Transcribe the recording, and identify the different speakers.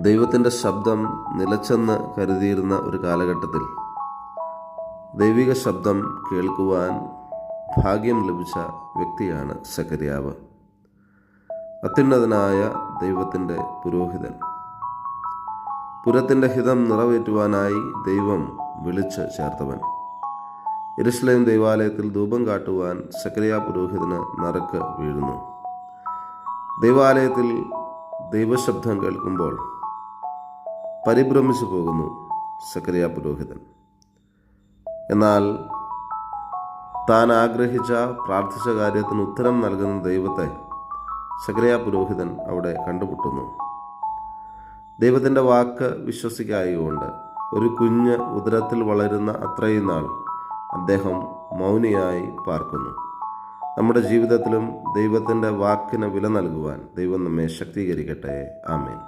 Speaker 1: ദൈവത്തിൻ്റെ ശബ്ദം നിലച്ചെന്ന് കരുതിയിരുന്ന ഒരു കാലഘട്ടത്തിൽ ദൈവിക ശബ്ദം കേൾക്കുവാൻ ഭാഗ്യം ലഭിച്ച വ്യക്തിയാണ് സക്കറിയാവ്. അത്യുന്നതനായ ദൈവത്തിൻ്റെ പുരോഹിതൻ. പുരത്തിൻ്റെ ഹിതം നിറവേറ്റുവാനായി ദൈവം വിളിച്ച് ചേർത്തവൻ. യെരുശലേം ദൈവാലയത്തിൽ ധൂപം കാട്ടുവാൻ സക്കറിയ പുരോഹിതന് നറുക്ക് വീഴുന്നു. ദൈവാലയത്തിൽ ദൈവശബ്ദം കേൾക്കുമ്പോൾ പരിഭ്രമിച്ചു പോകുന്നു സക്കറിയ പുരോഹിതൻ. എന്നാൽ താൻ ആഗ്രഹിച്ച പ്രാർത്ഥിച്ച കാര്യത്തിന് ഉത്തരം നൽകുന്ന ദൈവത്തെ സക്കറിയ പുരോഹിതൻ അവിടെ കണ്ടുമുട്ടുന്നു. ദൈവത്തിൻ്റെ വാക്ക് വിശ്വസിക്കായകൊണ്ട് ഒരു കുഞ്ഞ് ഉദരത്തിൽ വളരുന്ന അത്രയും നാൾ അദ്ദേഹം മൗനിയായി പാർക്കുന്നു. നമ്മുടെ ജീവിതത്തിലും ദൈവത്തിൻ്റെ വാക്കിന് വില നൽകുവാൻ ദൈവം നമ്മെ ശക്തീകരിക്കട്ടെ. ആമേൻ.